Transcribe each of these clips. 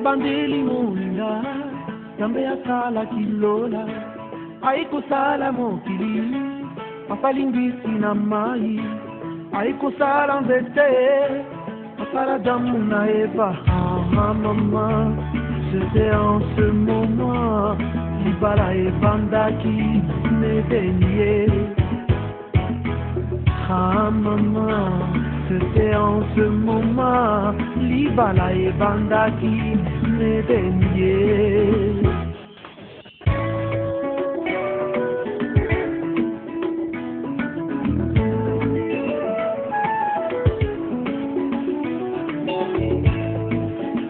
bandeli munda yambe asala kilola aikosala mokili asalingisi na mai aikosala nzete asala damu na eva. Ah maman, c'était en ce moment libala ebandaki nebenie. Ah maman, c'était en ce moment libala ebandaki nebenie.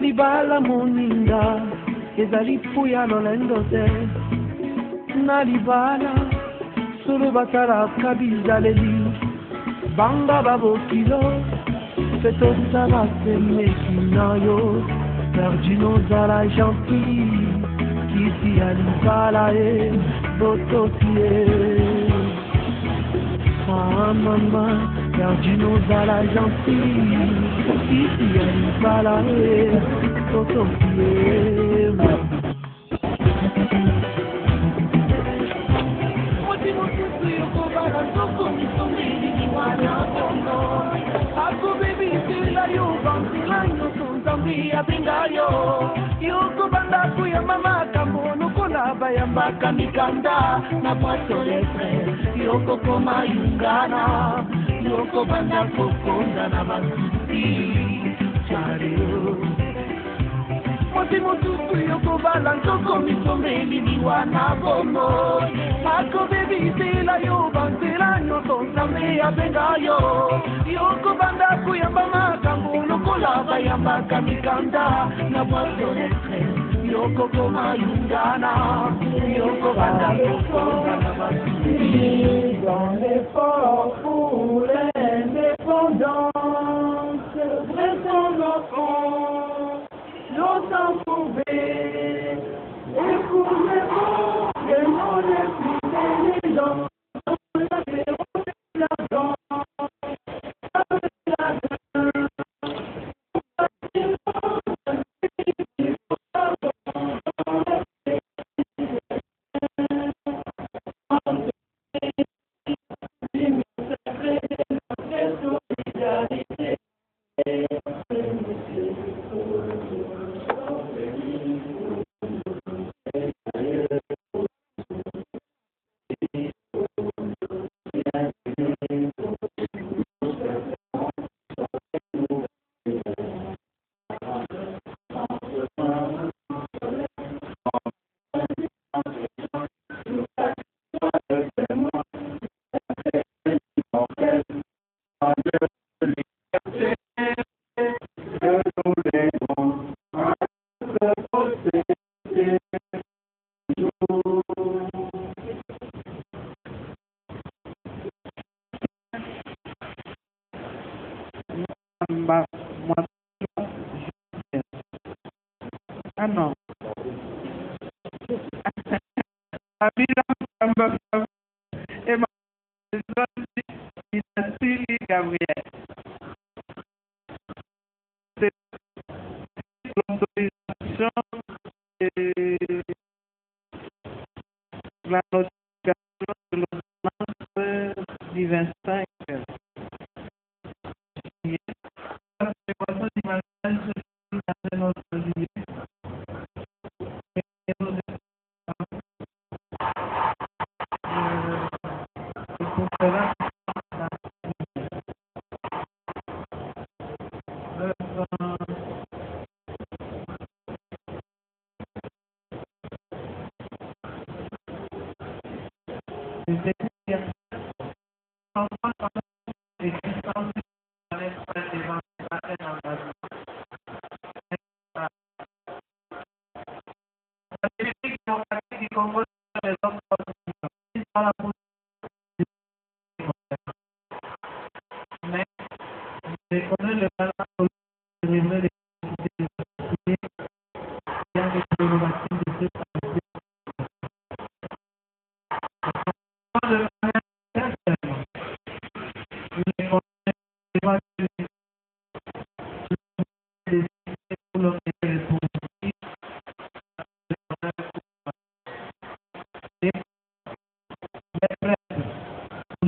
Libala moninga ezali puya lolendo te na libala solo batalaka bizaleli banga babokilo fetosala semeki na yo perdino zala gentil kisi ya libala e botosie. Ah maman, perdino zala gentil kisi ya libala e botosie. Ako baby sila yo bansilanyo sunzambi abingayo yoko banda kuya mama kamono kola bayambaka mikanda na kwato letre yoko koma yungana yoko banda kokonda na basuti chario moti mututu yoko bala ntoko misomeli niwana bomo. Ako baby sila yo bansilanyo sunzambi abingayo yoko banda kuyamba makambo kola bayambaka mikanda na kwato letre yoko koma yungana yoko banda kokonda na basuti. Dans l'effort pour l'indépendance, pressons nos fronts, nos temps trouvés, et pour les mots, les mots les plus évidents, la notification de l'ordonnance du 25 juillet. La préparation du mariage dans notre juillet.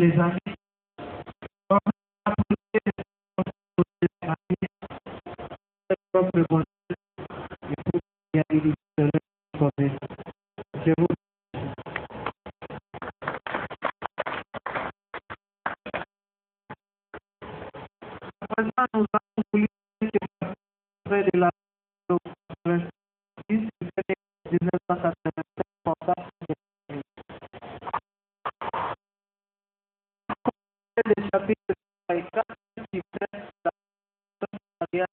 les amis. On va appeler votre bonheur et pour y aller de l'autre. Je vous maintenant, nous allons vous lire près de la 1987 portable le chapitre 4 qui traite la mariage.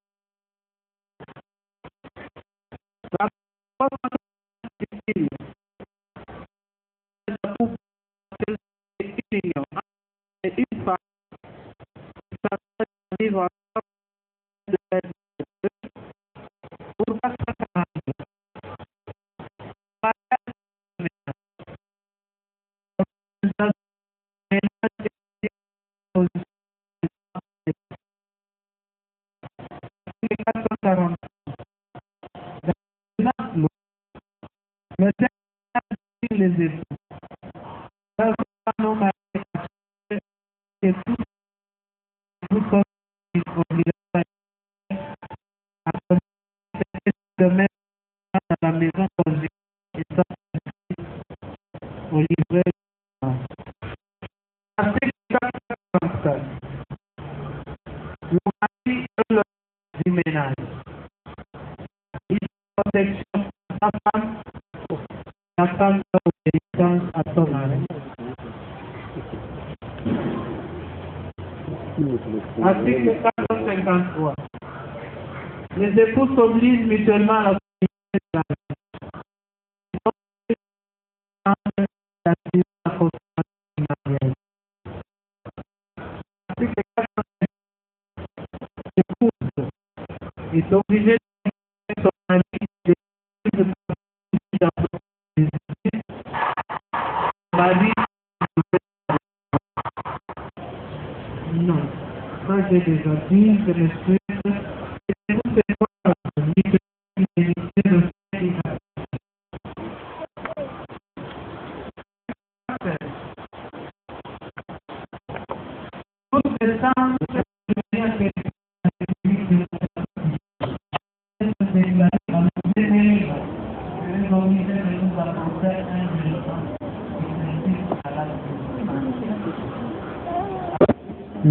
La forme difficile, la coupe est union et une femme qui s'appelle vivre ensemble de la vie pour 440 le texte les époux. Et tout vous comme de mettre dans la maison posée et ça au livret. Article 444. Le mari est le du ménage. Il protection à sa femme, la femme obéissance à son mari. Article 453. Les époux s'obligent mutuellement à la communauté de la mariage. Article 453. L'épouse est obligée de faire son mari mari. Non, ça j'ai déjà dit, je m'excuse.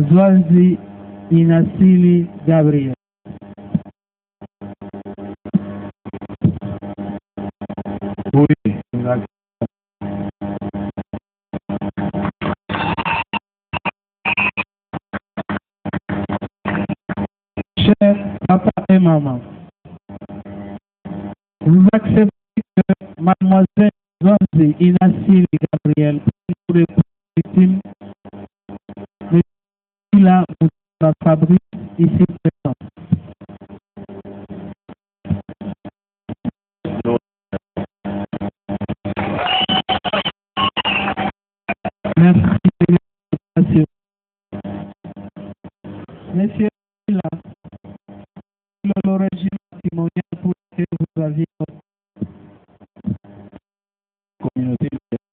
Zwanzi Inasili Gabriel. Oui, exact. Chers papa et maman, vous acceptez que mademoiselle Zwanzi Inasili Gabriel pour les victimes de la Fabrice ici présent. Merci. Monsieur, là, l'origine matrimoniale pour que vous aviez communauté universelle.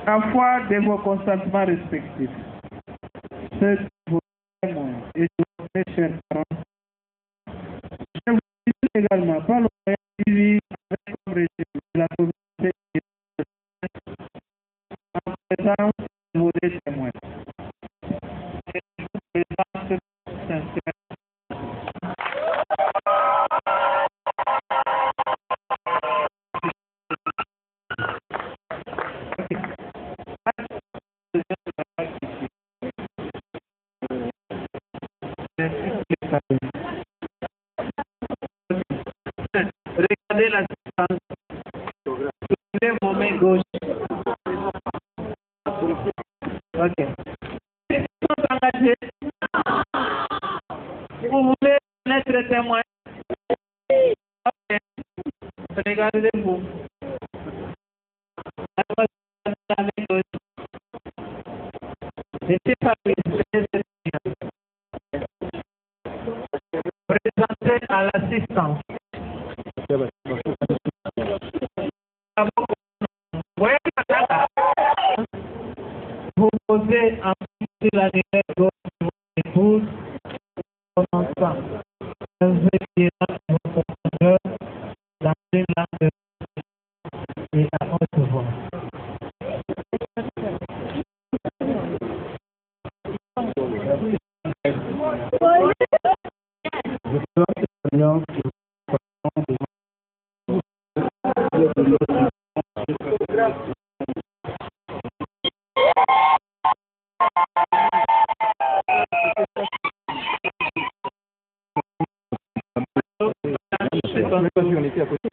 En foi de vos consentements respectifs, ceux de vos témoins et de vos chers parents, je vous dis également par le moyen suivi avec comme régime de la communauté en présence de vos deux témoins. Et je vous présente sincèrement. Regardez la distance. Tournez vos mains gauche. Ok. Ils sont engagés. Vous voulez être témoin? Ok. Regardez-vous. La main gauche. Laissez Fabrice. la derrière gauche de votre épouse, commençant. Levez votre profondeur, dans une langue et à haute voix.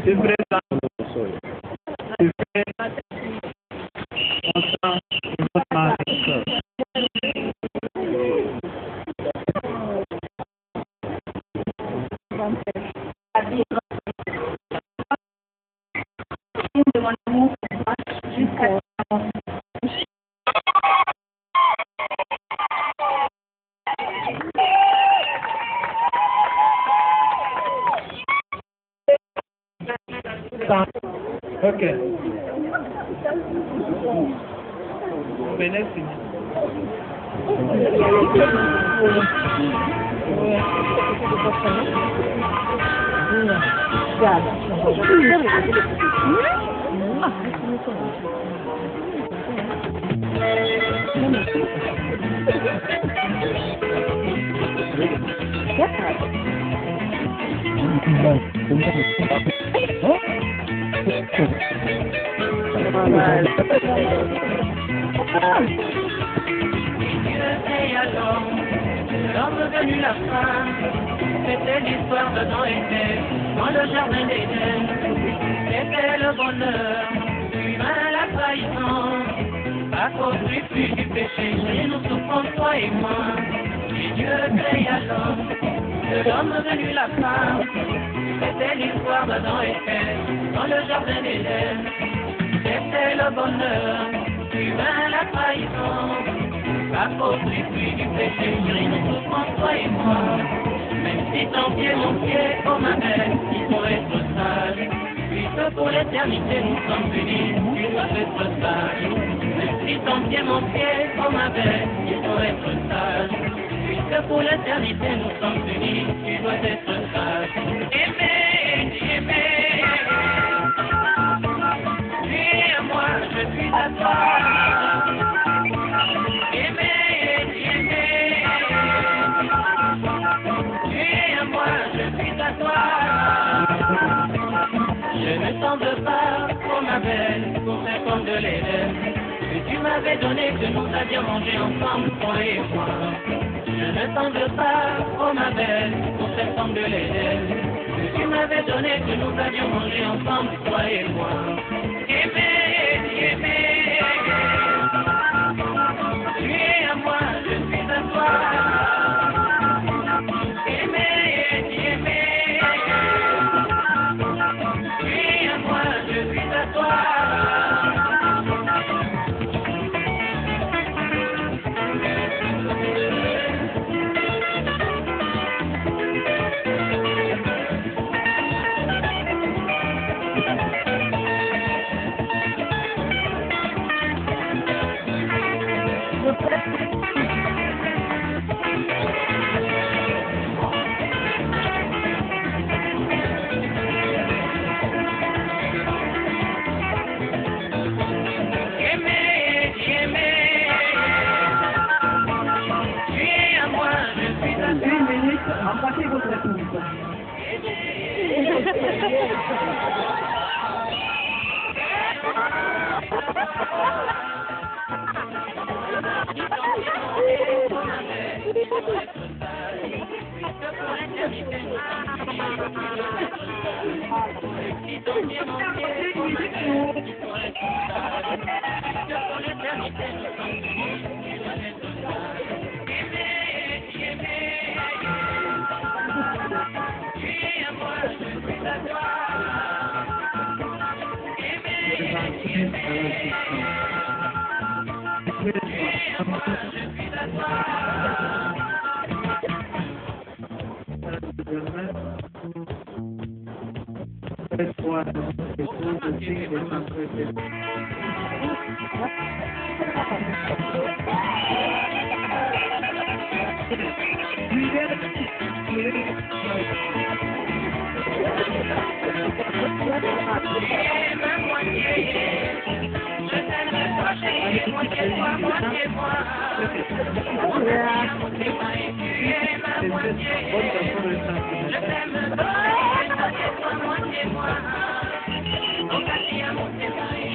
C'est vrai, ok. Venez finir. L'homme venu la fin, c'était l'histoire de Noé, dans le jardin d'Éden. C'était le bonheur, humain la trahison. À cause du fruit du péché, nous souffrons, toi et moi. Et Dieu créa l'homme, de l'homme venu la fin. C'était l'histoire de Noé, dans le jardin d'Éden. C'était le bonheur, humain la trahison. À cause du fruit du péché, nous souffrons, toi et moi. Même si ton pied, mon pied, oh ma belle, il faut être sage. Puisque pour l'éternité nous sommes unis, tu dois être sage. Même si ton pied, mon pied, oh ma belle, il faut être sage. Puisque pour l'éternité nous sommes unis, tu dois être sage. Aimer, aimer. Tu es à moi, je suis à toi. Je ne t'en veux pas, oh ma belle, pour faire comme de l'Éden. Que tu m'avais donné, que nous avions mangé ensemble, toi et moi. Je ne t'en veux pas, oh ma belle, pour faire comme de l'Éden. Que tu m'avais donné, que nous avions mangé ensemble, toi et moi. Aimer, aimer. Tu es à moi, je suis à toi. moitié toi, moitié moi. Moitié moi et tu es ma moitié. Je t'aime toi, moitié moi.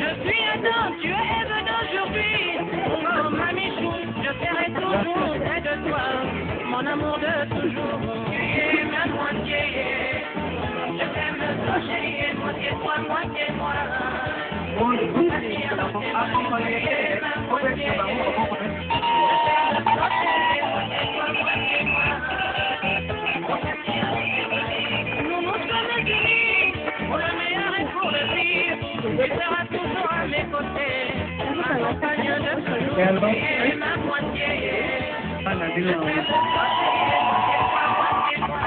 Je suis Adam, tu es Ève d'aujourd'hui. Oh Mamichou, je serai toujours près de toi. Mon amour de toujours, tu es ma moitié. Je t'aime toi chérie, moitié toi, moitié moi. Nous nous sommes unis pour le meilleur et pour le pire. Tu seras toujours à mes côtés, ma compagne de toujours, tu es ma moitié. Je t'aime toi chérie, moitié toi, moitié moi.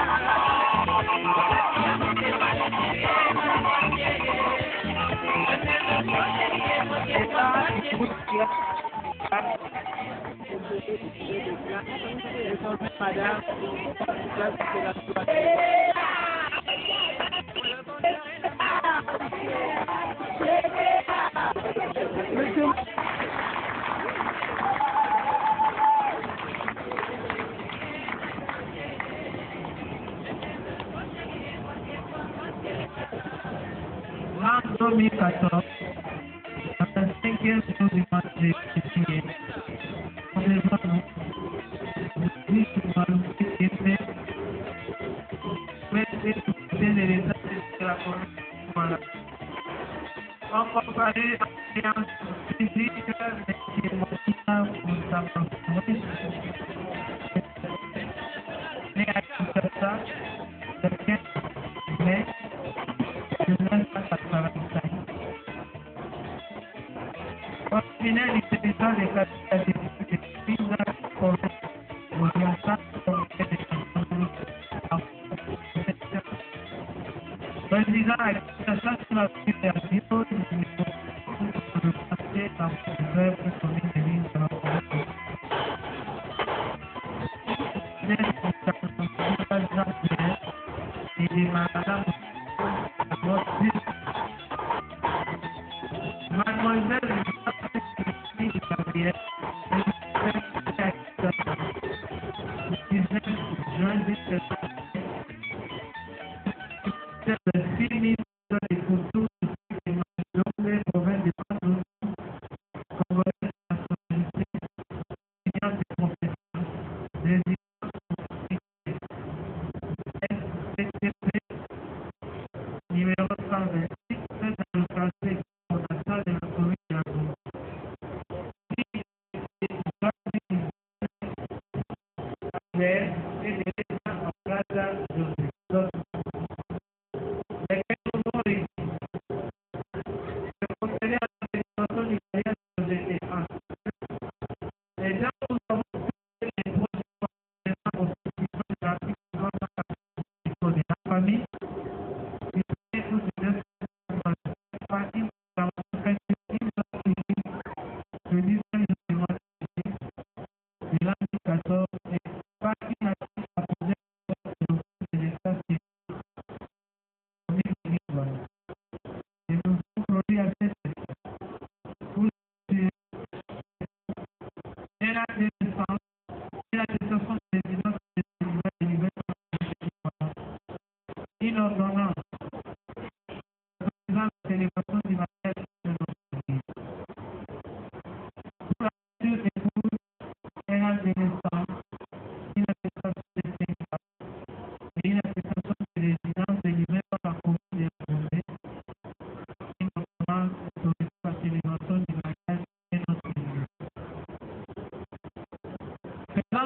En 2014, à la 5e jour du match de juillet, on est venu, le prix du Malouki qui était les résultats de la commune. On comparait l'expérience physique et émotionnelle pour sa performance. Et à ça, le 15 mai 1985. Au final, l'utilisation des capacités de prise pour orientation comme des chansons président a explication sur la supervision du niveau de passé dans les œuvres communes de l'île de la Corée. Et de madame mademoiselle Gabrielle, le 19 juin 2017, le film des photos de la province de Padoue, congolais de nationalité, étudiant de profession, résident SPTP, numéro 126, fait dans le quartier de fondation de la commune de la Goutte. Et de l'état en Gaza aujourd'hui.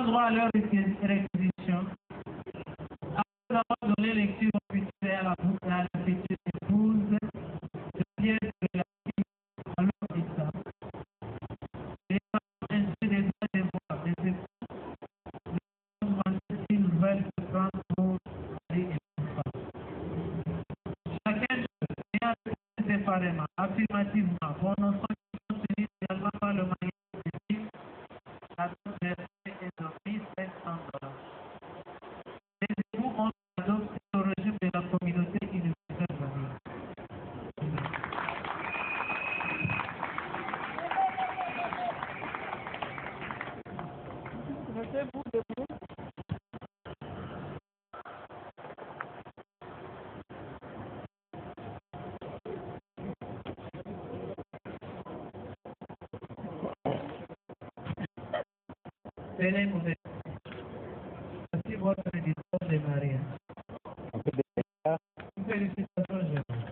Droit à leur réquisition, après avoir donné lecture officielle à la petite épouse de pièce de la fille à leur état, et ainsi des droits des voix des épouses, ils veulent se prendre pour aller et pour chacun d'eux ayant séparément, affirmativement, prononçant qu'ils sont tenus également par le mariage de la date versée et de $1 500. Mettez-vous debout. Tenez pour voici votre édition de Maria. Félicitations, Gérard.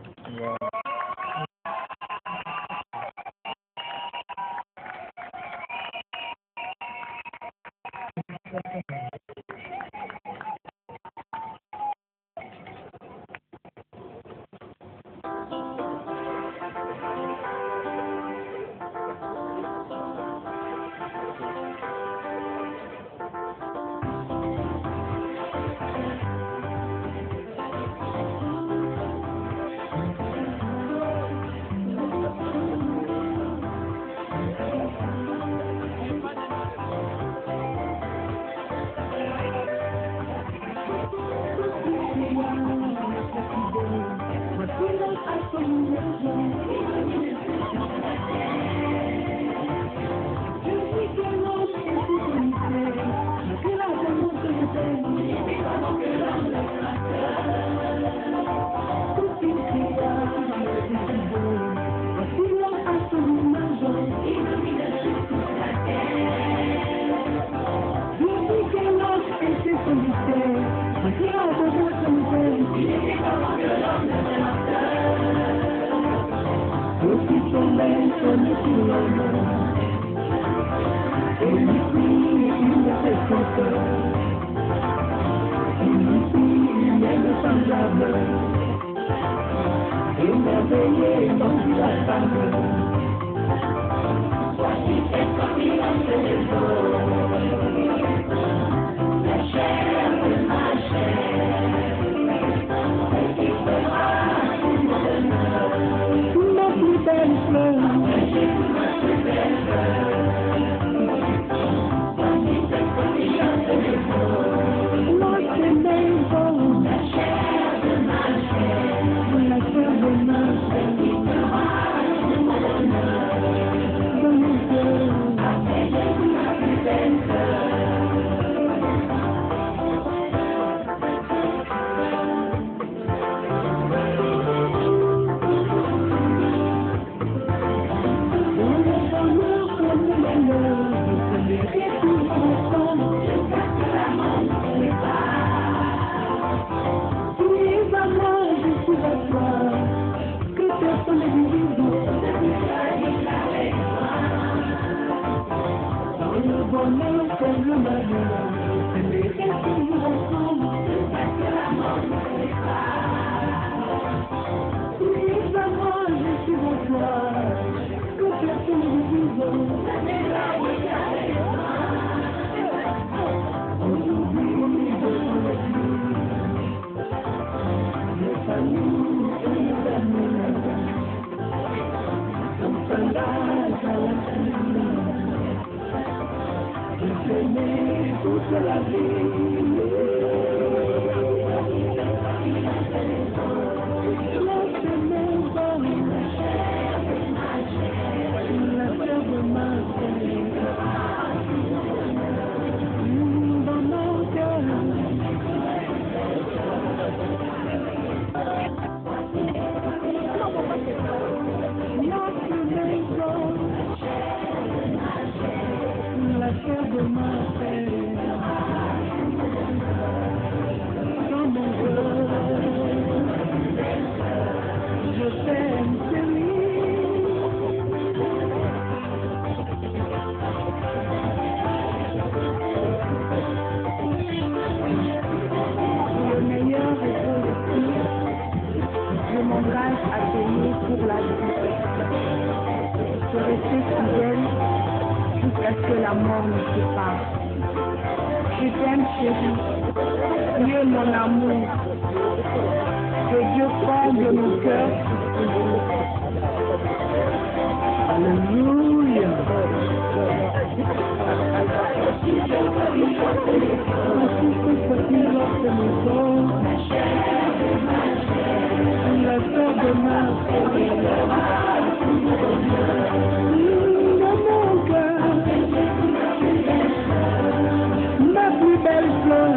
belles fleurs.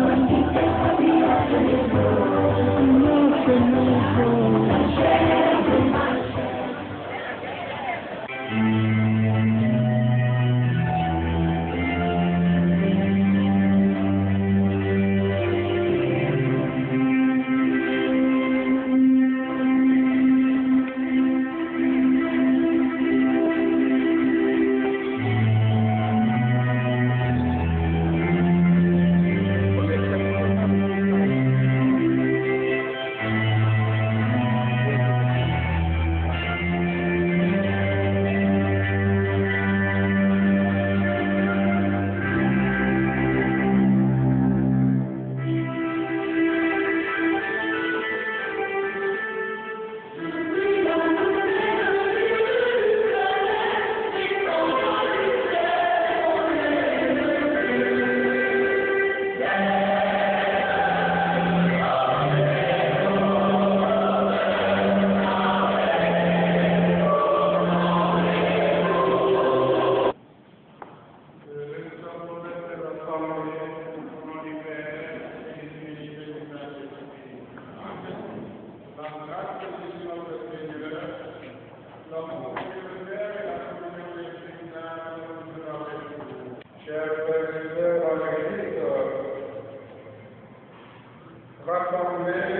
Rassemblés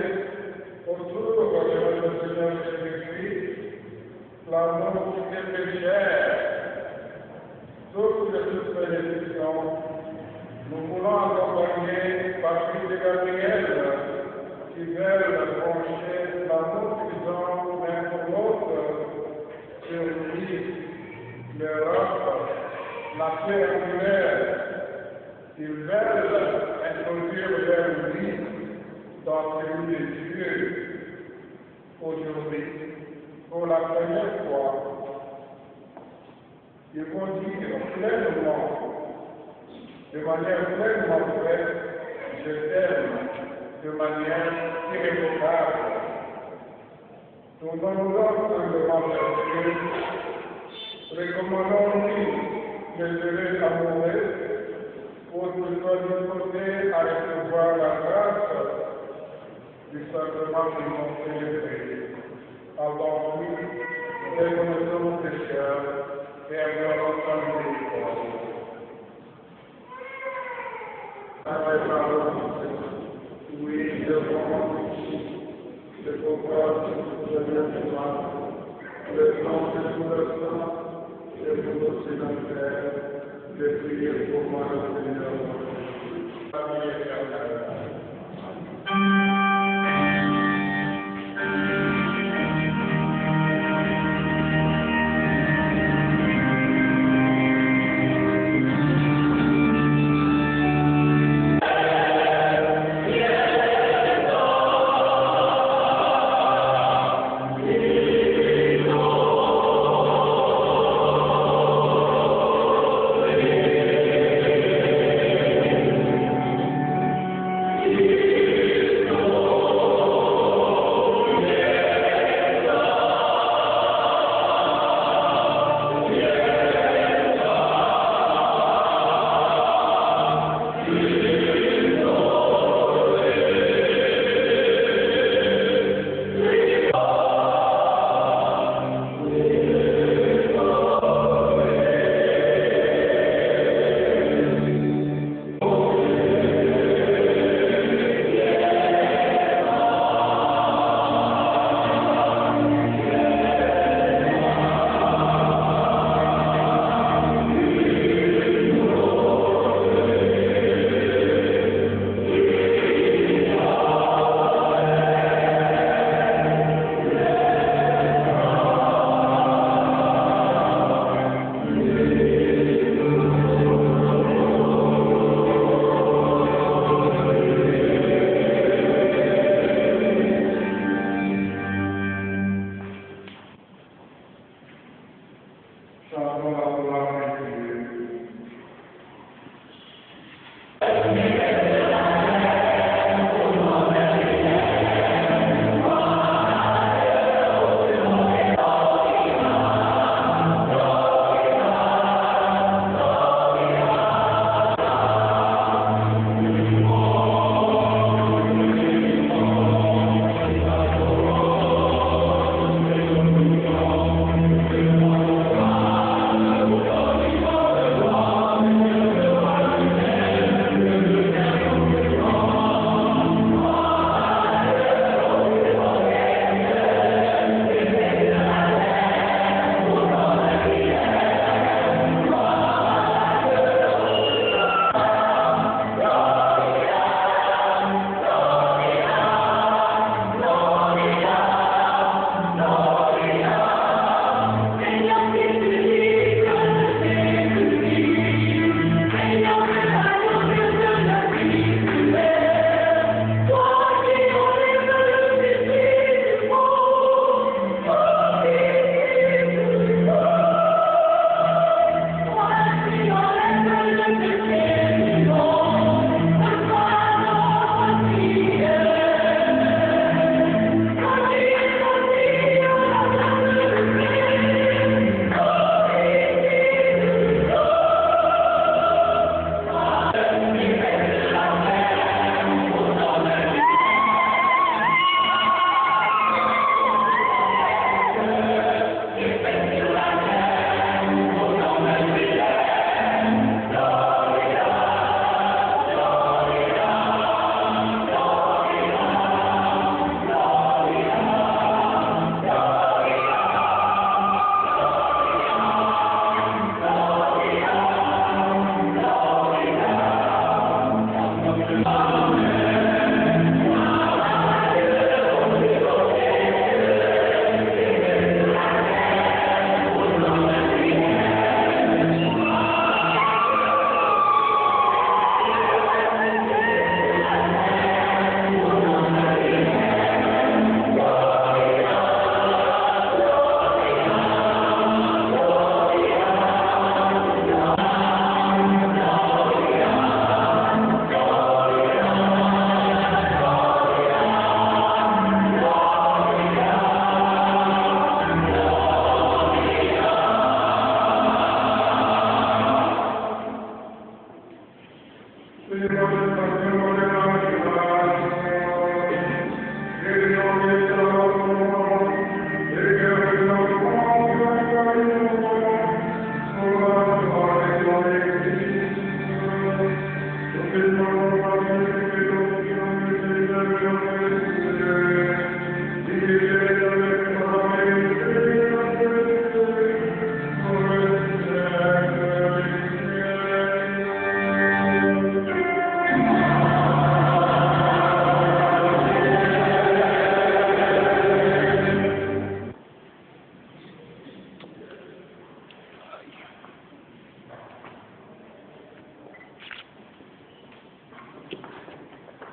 autour de notre Seigneur Jésus-Christ, l'amour des pécheurs, toutes les bénédictions, nous voulons accompagner Patrick et Gabriel qui veulent brancher l'amour qu'ils ont l'un pour l'autre sur lui, l'Europe, la paix angulaire. Ils veulent introduire leur vie dans celui de Dieu aujourd'hui, pour la première fois. Ils vont dire pleinement, de manière pleinement vraie, je t'aime, de manière irrévocable. Tournons-nous simplement vers Dieu, recommandons-lui de gérer amoureux pour nous soit disposés à recevoir la grâce du sacrement qu'ils ont célébré. Avant nous, reconnaissons nos pécheurs et implorons sa miséricorde. Oui, je comprends le temps de tout le sang, et vous aussi l'enfer, de prier pour moi le Seigneur.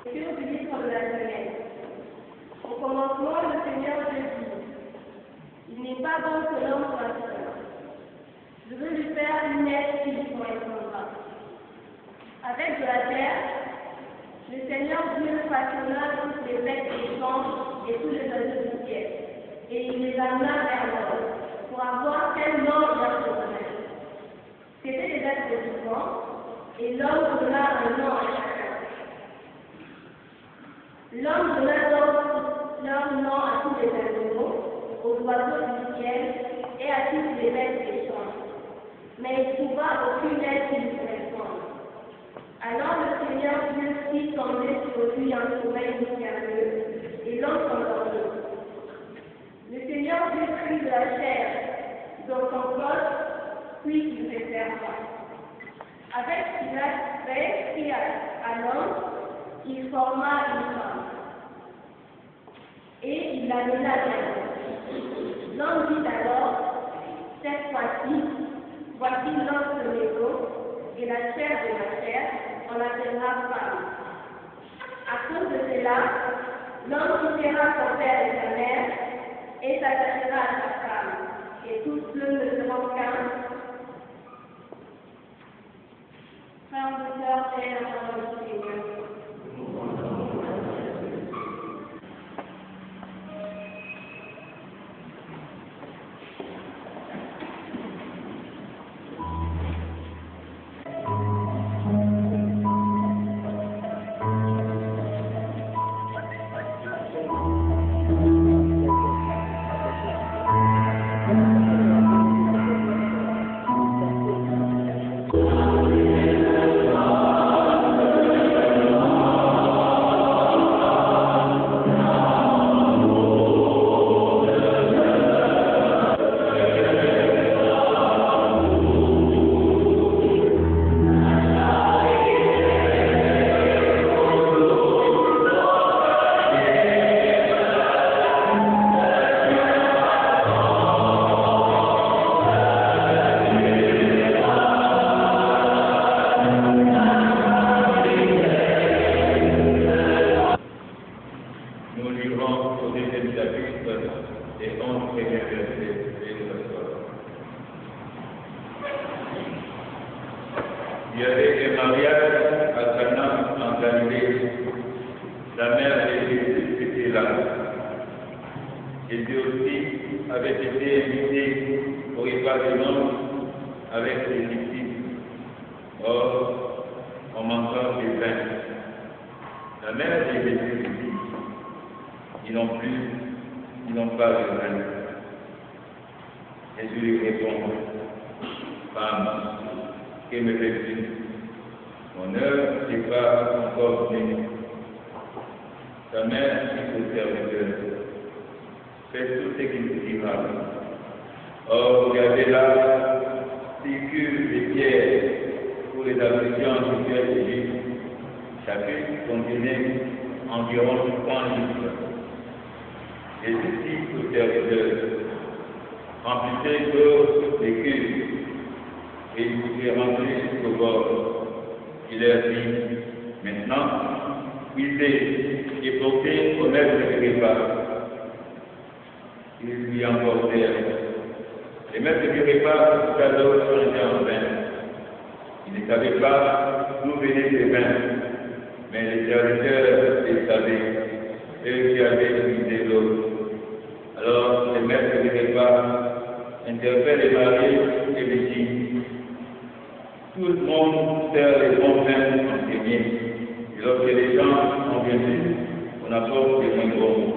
Lecture du livre de la Genèse. Au commencement, le Seigneur Dieu dit, il n'est pas bon que l'homme soit seul. Je veux lui faire une aide qui lui correspondra. Avec de la terre, le Seigneur Dieu façonna toutes les bêtes des champs et tous les oiseaux du ciel, et il les amena vers l'homme, pour avoir quel nom leur donnerait. C'étaient des êtres vivants, et l'homme donna un nom à chacun. L'homme donna donc leur nom à tous les animaux, aux oiseaux du ciel et à toutes les bêtes des champs. Mais il trouva aucune aide qui lui corresponde. Alors le Seigneur Dieu fit tomber sur lui un sommeil mystérieux, et l'homme s'endormit. Le Seigneur Dieu prit de la chair dans son poste, puis il se serva. Avec ce qu'il avait pris à l'homme, il forma une femme. Et il la mena vers lui. L'homme dit alors, cette fois-ci, voici l'homme de l'ego, et la chair de la chair, on l'appellera femme. À cause de cela, l'homme quittera son père et sa mère, et s'attachera à sa femme, et tous deux ne seront qu'un. Frères et sœurs, c'est la parole du Seigneur. Il y avait un mariage à Cana en Galilée. La mère de Jésus était là. Jésus aussi avait été invité au repas de noces avec ses disciples. Or, en manquant des vins, la mère de Jésus lui dit, ils n'ont pas de vin. Jésus lui répond, femme, que me fais-tu? Mon heure n'est pas encore venue. Sa mère dit au serviteur, fais tout ce qu'il te dira. Or, regardez là, circulent des pierres pour les ablutions rituelles de Jésus. La cuve contenait environ 30 litres. Et ceci, au serviteur, remplissait d'eau les cuves et il pouvait rentrer jusqu'au bord. Il leur dit, maintenant, puisez et portez au maître du repas. Ils lui emportèrent. Les maîtres du repas tout à l'heure changeaient en vin. Ils ne savaient pas d'où venaient ces vins, mais les serviteurs les savaient, eux qui avaient puisé l'eau. Alors les maîtres du repas interpellent les maris et les disent, tout le monde sert les bons vins en premier. Et lorsque les gens sont venus, on apporte les moins bons.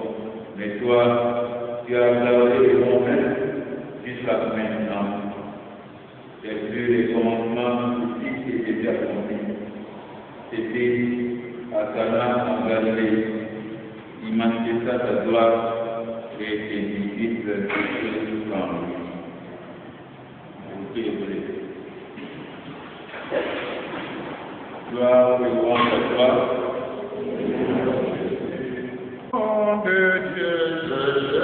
Mais toi, tu as gardé les bons vins jusqu'à maintenant. J'ai vu les commandements qui étaient accomplis. C'était à Cana en Galilée. Il manifesta sa gloire et ses disciples tous en lui. Gloire et louange à toi. Nom de Dieu, je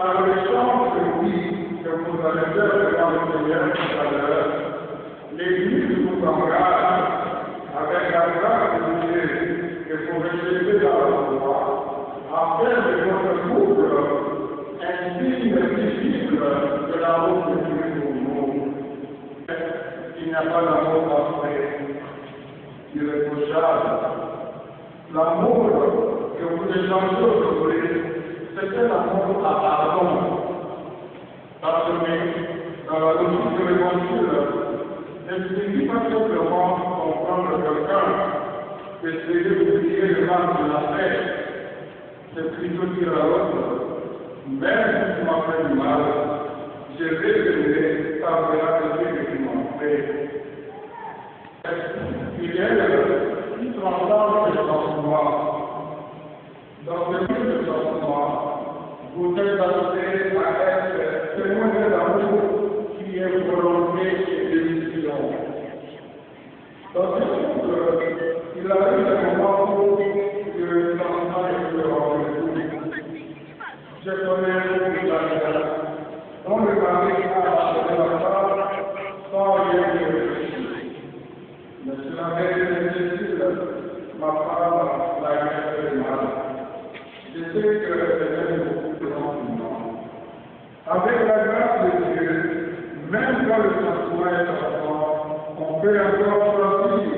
par l'échange de vie que vous allez faire devant le Seigneur tout à l'heure, l'Église vous engage avec la grâce de Dieu que vous recevez dans la foi, à faire de votre couple un signe visible de l'amour de Dieu pour vous. Il n'y a pas d'amour parfait, irréprochable. L'amour que vous échangez aujourd'hui, c'est un amour à pardon. Parce que dans la logique de l'évangile, ne suffit pas simplement comprendre quelqu'un, essayer d'oublier le mal de la paix. C'est plutôt dire à l'autre, même si tu m'as fait du mal, je vais te ta vérité que tu m'as fait. Il y a une transcendance de changement. Dans ce lieu de changement, vous êtes appelés à être témoins de l'amour qui est volonté et décision. Dans ce couple, il arrive un moment où le changement est le rendez-vous. Je connais la guerre, dont le mari a acheté la femme sans rien réfléchir. Mais cela m'est difficile, ma femme l'a fait mal. Je sais que c'est beaucoup de sentiments. Avec la grâce de Dieu, même quand le sentiment est absent, on peut encore choisir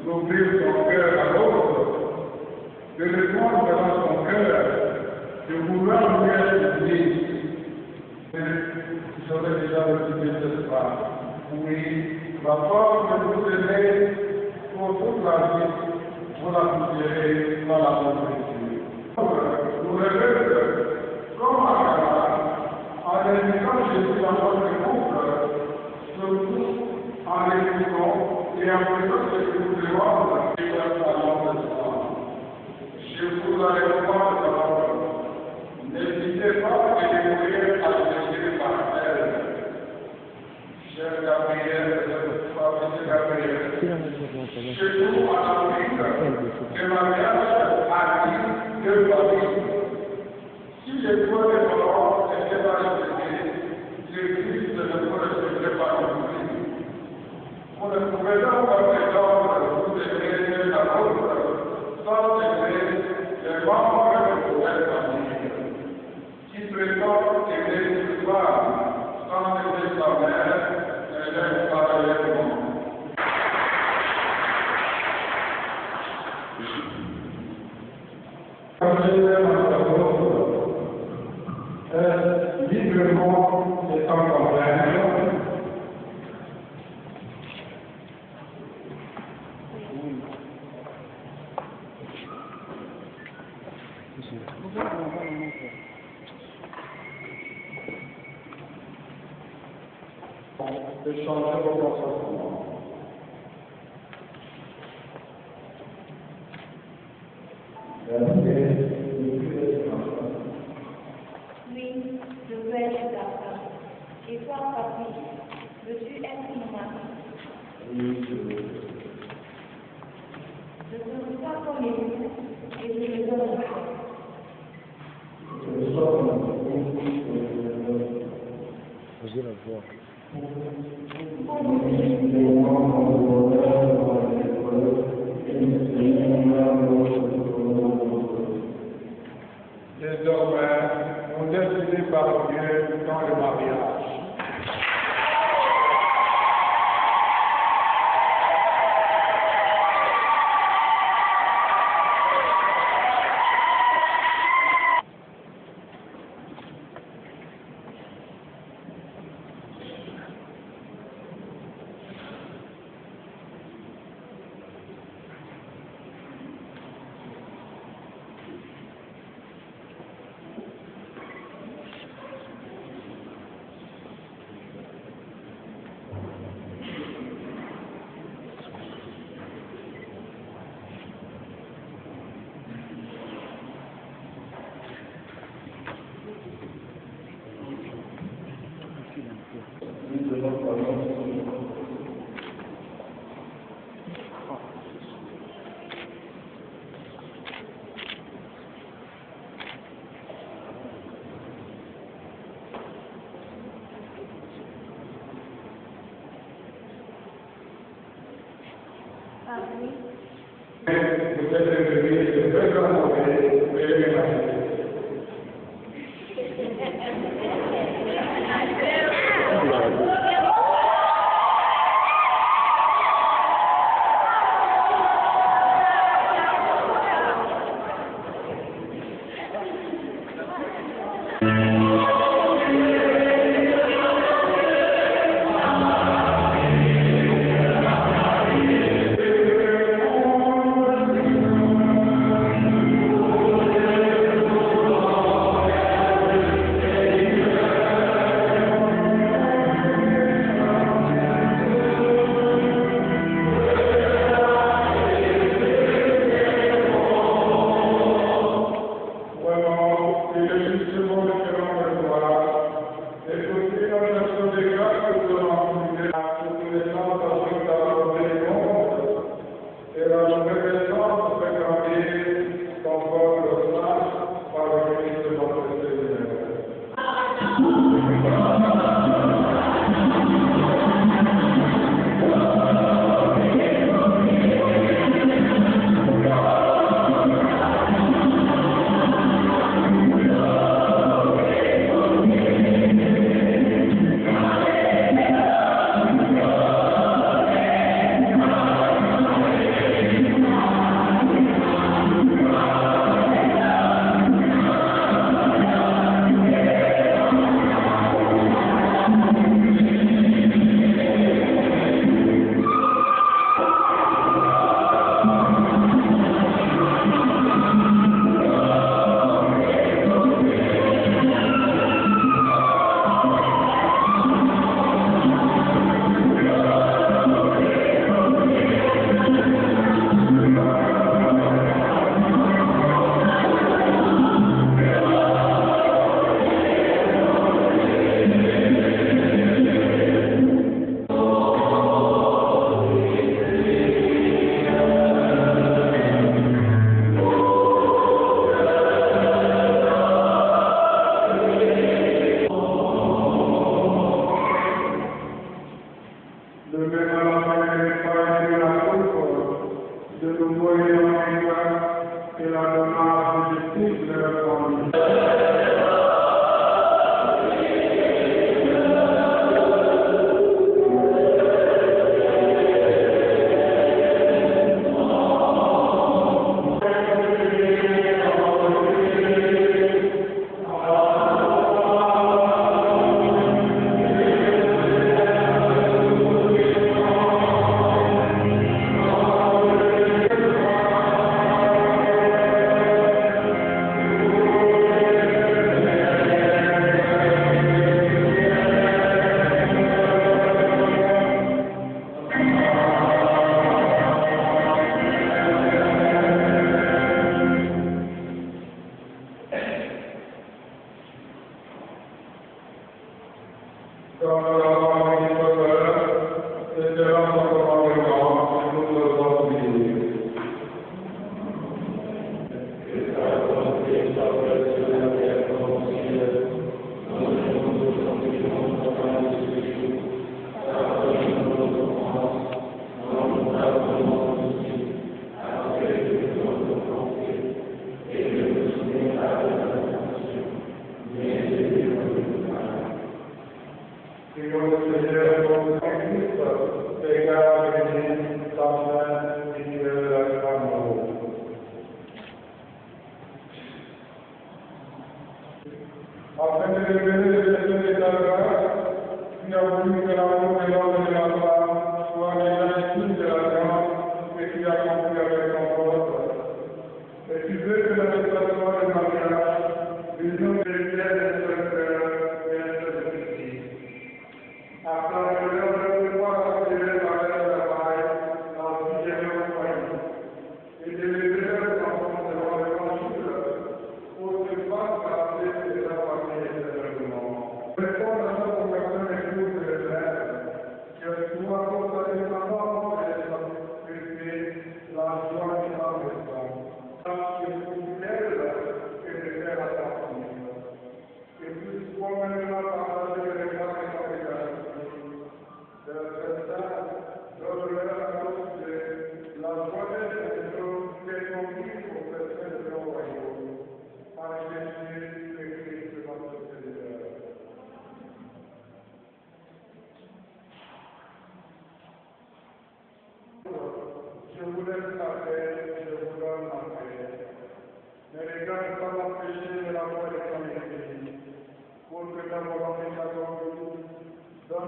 d'ouvrir son cœur à l'autre, de répondre dans son cœur, de vouloir lui être utile. Mais j'aurais déjà occupé cette part. Oui, la force que vous aimez pour toute la vie, vous la trouverez dans l'amour de Dieu. Vous rêvez que, comme à Cana, en invitant Jésus dans votre couple, surtout en l'écoutant et en faisant ce que vous demandez, et dans sa langue de sang. Je vous la recommande d'abord. N'hésitez pas à découvrir à le par elle. Cher Gabriel, chez nous en Afrique, le mariage a dit deux familles. Si les trois des parents n'étaient pas respectés, l'Église ne nous respectait pas non plus. On ne pouvait donc pas prétendre vous aimer la l'autre sans aimer les membres de votre famille. Qui prétend aimer une femme sans aimer sa mère, elle aime pareillement. Librement et sans problème. De changer vos comportements. Oui, je veux être ta femme. Et toi, Patrick, veux-tu être mon mari? Oui, je veux. Je te reçois comme époux et je le donne à toi. Osez la voix. Désormais, nous décidons par Dieu dans le mariage. Vous êtes devenus de très grands mauvais, mais les ménages.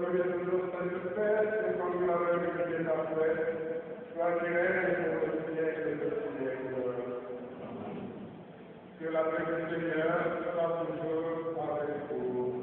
soyez toujours satisfaits et comme vous l'avez médité après, soyez pour le siècle de siècle. Que la paix du Seigneur soit toujours avec vous.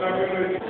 Hallelujah.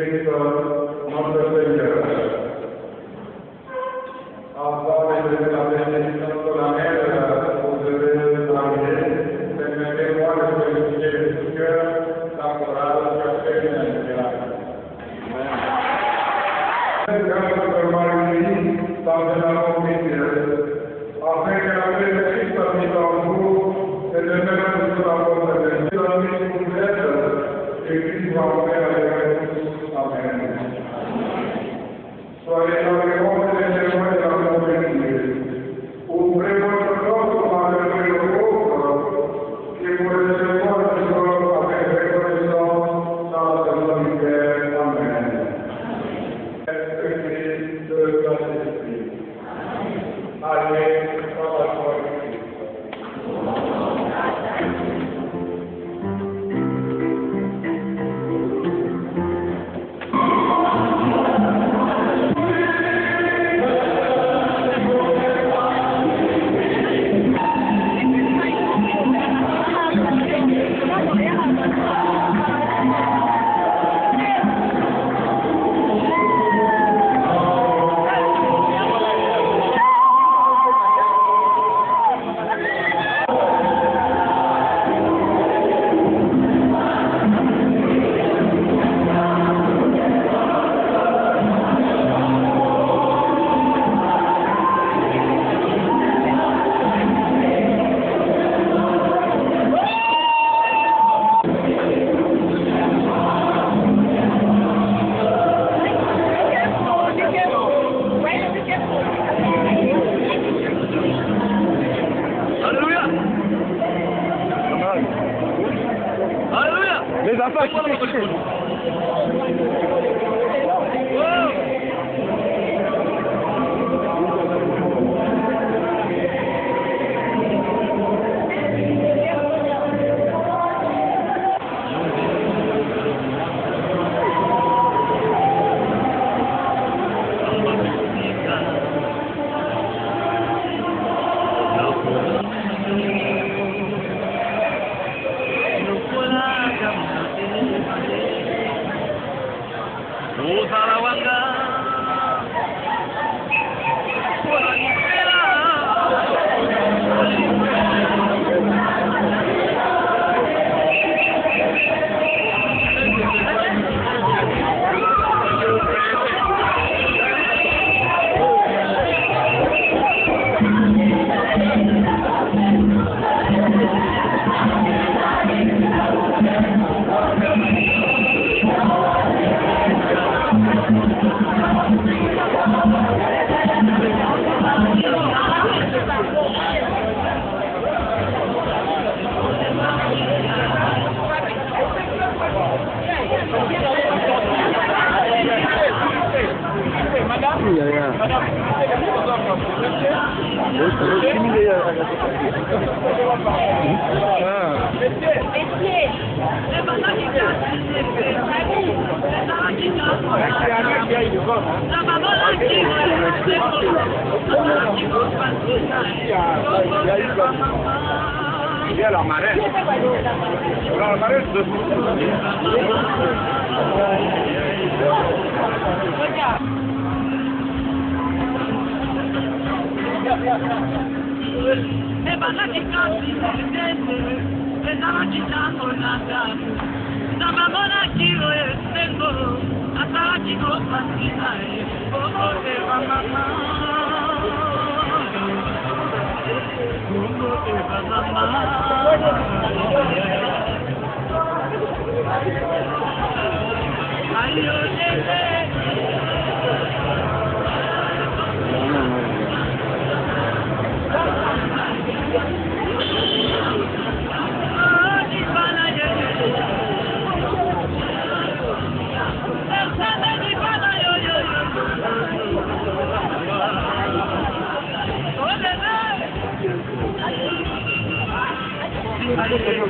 Cristo, notre Seigneur. Avant de la bénédiction solennelle, vous devez parler, permettez-moi de féliciter de tout cœur la chorale chrétienne. Grâce Marie, dans un amour mutuel, afin que la paix de Christ habite en vous, et de même que nous avons besoin de vous aide, et Christ va faire avec nous. Amen. Soyez dans le monde des témoins de l'amour de Dieu. Ouvrez votre corps pour enlever le pauvre, et pour recevoir le corps avec reconnaissance dans la personne du Père. Amen. Esprit de la Saint-Esprit. Allez dans la foi de Christ. Les enfants qui alors marraine. Alors marraine Allez,